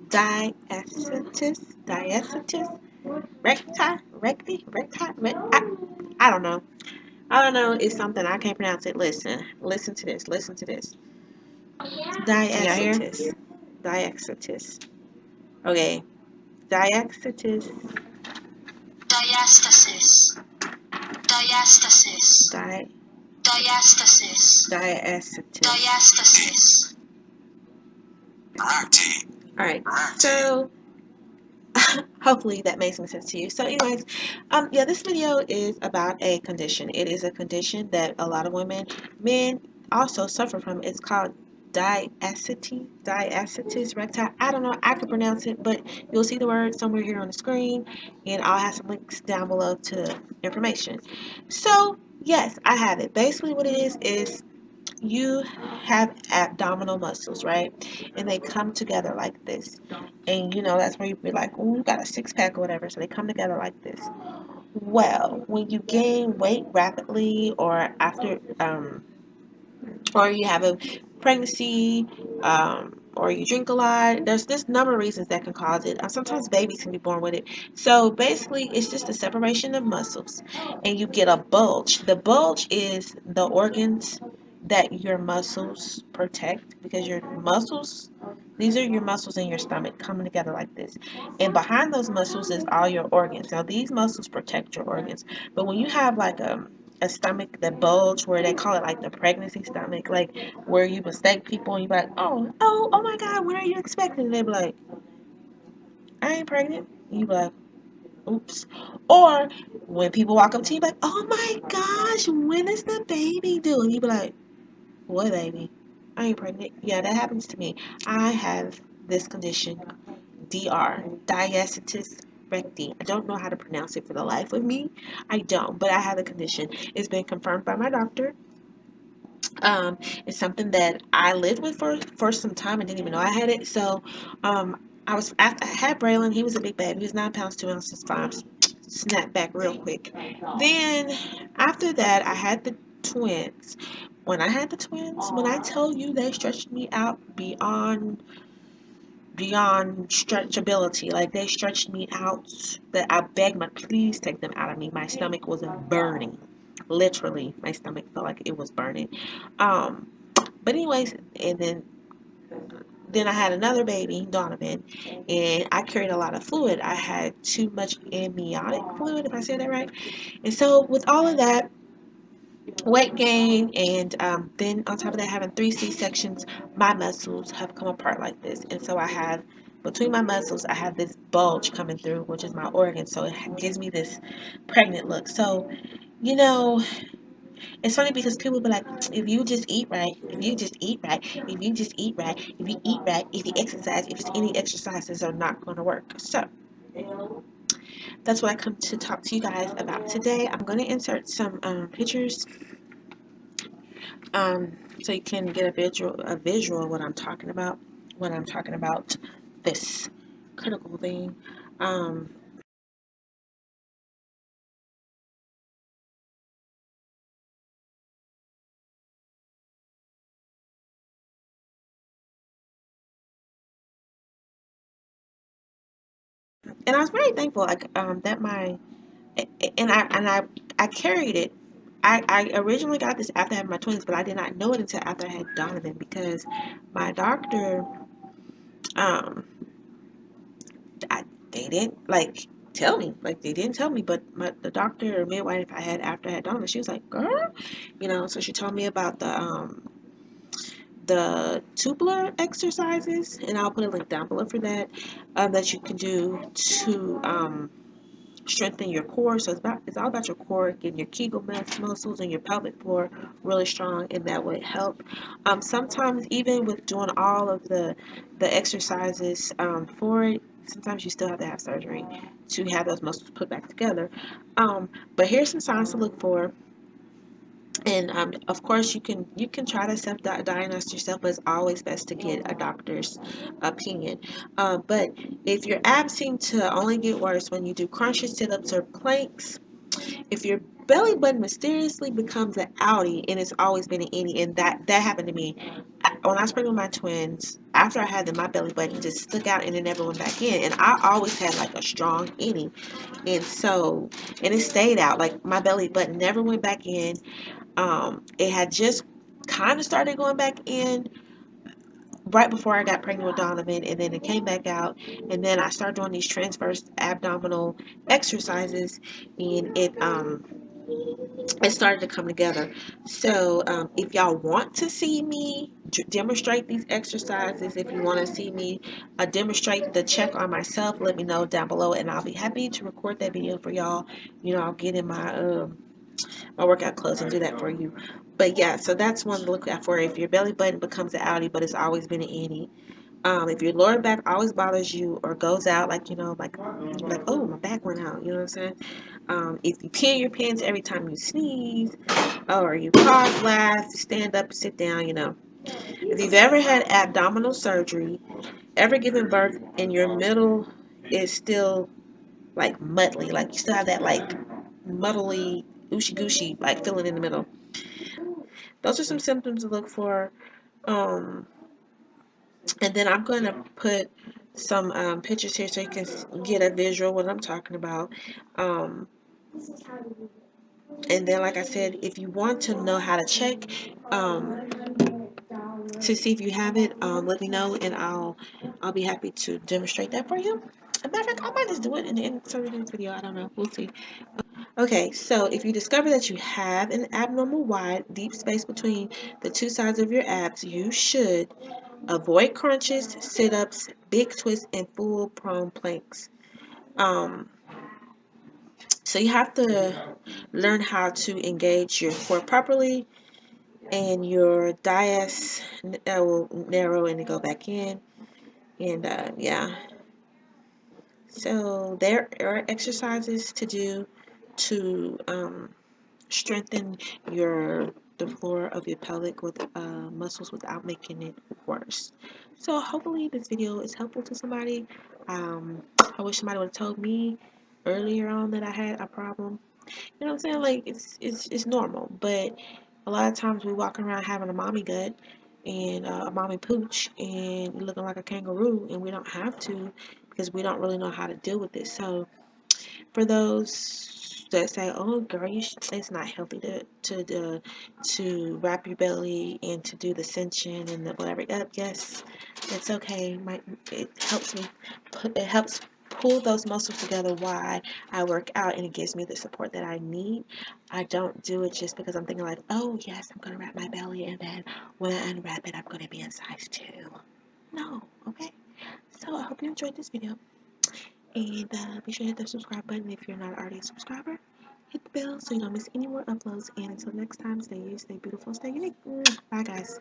Diastasis Recti. I don't know. I don't know. It's something I can't pronounce it. Listen to this. Listen to this. Can y'all hear? Diastasis. Okay. Diastasis. Diastasis. Diastasis. Di. Diastasis. Diastasis. Diastasis. Recti. All right. So hopefully that makes some sense to you. So anyways, yeah, this video is about a condition. It is a condition that a lot of men also suffer from. It's called diastasis recti. I don't know, I can pronounce it, but you'll see the word somewhere here on the screen, and I'll have some links down below to the information. So yes, I have it. Basically what it is you have abdominal muscles, right? And they come together like this. And you know, that's where you'd be like, oh, you got a six pack or whatever. So they come together like this. Well, when you gain weight rapidly, or after, or you have a pregnancy, or you drink a lot, there's this number of reasons that can cause it. Sometimes babies can be born with it. So basically, it's just a separation of muscles, and you get a bulge. The bulge is the organs that your muscles protect, because your muscles, these are your muscles in your stomach coming together like this, and behind those muscles is all your organs. Now these muscles protect your organs, but when you have like a stomach that bulge, where they call it like the pregnancy stomach, like where you mistake people and you be like, oh my God, what are you expecting? And they be like, I ain't pregnant. And you be like, oops. Or when people walk up to you, like, oh my gosh, when is the baby due? And you be like, what baby? I ain't pregnant. Yeah, that happens to me. I have this condition, diastasis recti. I don't know how to pronounce it for the life of me. I don't, but I have the condition. It's been confirmed by my doctor. It's something that I lived with for some time and didn't even know I had it. So, I was after I had Braylon. He was a big baby. He was 9 pounds 2 ounces 5. Snapped back real quick. Then after that, I had the twins. When I had the twins, when I tell you they stretched me out beyond stretchability, like they stretched me out that I begged my, please take them out of me. My stomach was burning. Literally, my stomach felt like it was burning. Um, but anyways, and then I had another baby, Donovan, and I carried a lot of fluid. I had too much amniotic fluid, if I say that right. And so with all of that, weight gain, and then on top of that, having 3 C-sections, my muscles have come apart like this. And so I have, between my muscles, I have this bulge coming through, which is my organ. So it gives me this pregnant look. So, you know, it's funny because people be like, if you just eat right, if you just eat right, if you just eat right, if you eat right, if you exercise, if it's any exercises are not going to work. So that's what I come to talk to you guys about today. I'm going to insert some pictures, so you can get a visual of what I'm talking about when I'm talking about this critical thing. Um, and I was very thankful, like, that my and I carried it. I originally got this after having my twins, but I did not know it until after I had Donovan, because my doctor, um I, they didn't like tell me, like they didn't tell me, but the doctor or midwife I had after I had Donovan, she was like, girl, so she told me about the tubular exercises, and I'll put a link down below for that, that you can do to strengthen your core. So it's all about your core, getting your Kegel muscles and your pelvic floor really strong, and that would help. Sometimes even with doing all of the exercises for it, sometimes you still have to have surgery to have those muscles put back together. But here's some signs to look for. And of course, you can try to self-diagnose yourself, but it's always best to get a doctor's opinion. But if your abs seem to only get worse when you do crunches, sit-ups, or planks, if your belly button mysteriously becomes an outie and it's always been an innie, and that happened to me when I was pregnant with my twins. After I had them, my belly button just stuck out and it never went back in, and I always had like a strong innie, and so and it stayed out. Like my belly button never went back in. It had just kind of started going back in right before I got pregnant with Donovan, and then it came back out, and then I started doing these transverse abdominal exercises, and it started to come together. So if y'all want to see me demonstrate these exercises, if you want to see me demonstrate the check on myself, let me know down below, and I'll be happy to record that video for y'all. I'll get in my workout clothes and do that for you. But yeah, so that's one to look out for if your belly button becomes an outie, but it's always been an innie. If your lower back always bothers you or goes out, like oh, my back went out, you know what I'm saying? If you pee in your pants every time you sneeze, or you cough, laugh, stand up, sit down, If you've ever had abdominal surgery, ever given birth, and your middle is still like muddly, like you still have that like muddly, ooshy gooshy, like feeling in the middle. Those are some symptoms to look for. And then I'm going to put some pictures here so you can get a visual what I'm talking about. Um, and then, like I said, if you want to know how to check to see if you have it, let me know, and I'll be happy to demonstrate that for you. As a matter of fact, I might just do it in some of this video. I don't know. We'll see. Okay, so if you discover that you have an abnormal wide, deep space between the two sides of your abs, you should avoid crunches, sit-ups, big twists, and full prone planks. So you have to learn how to engage your core properly, and your dias will narrow and go back in. And yeah, so there are exercises to do to strengthen the floor of your pelvic with muscles without making it worse. So hopefully this video is helpful to somebody. I wish somebody would have told me earlier on that I had a problem. You know what I'm saying? Like it's normal, but a lot of times we walk around having a mommy gut and a mommy pooch and looking like a kangaroo, and we don't have to because we don't really know how to deal with it. So for those that say, "Oh, girl, it's not healthy to wrap your belly and to do the cinching and the whatever." Yes, it's okay. It helps me. It helps pull those muscles together while I work out, and it gives me the support that I need. I don't do it just because I'm thinking like, "Oh, yes, I'm gonna wrap my belly, and then when I unwrap it, I'm gonna be in size 2." No, okay. So I hope you enjoyed this video. And be sure to hit the subscribe button if you're not already a subscriber. Hit the bell so you don't miss any more uploads. And until next time, stay beautiful, stay unique. Bye, guys.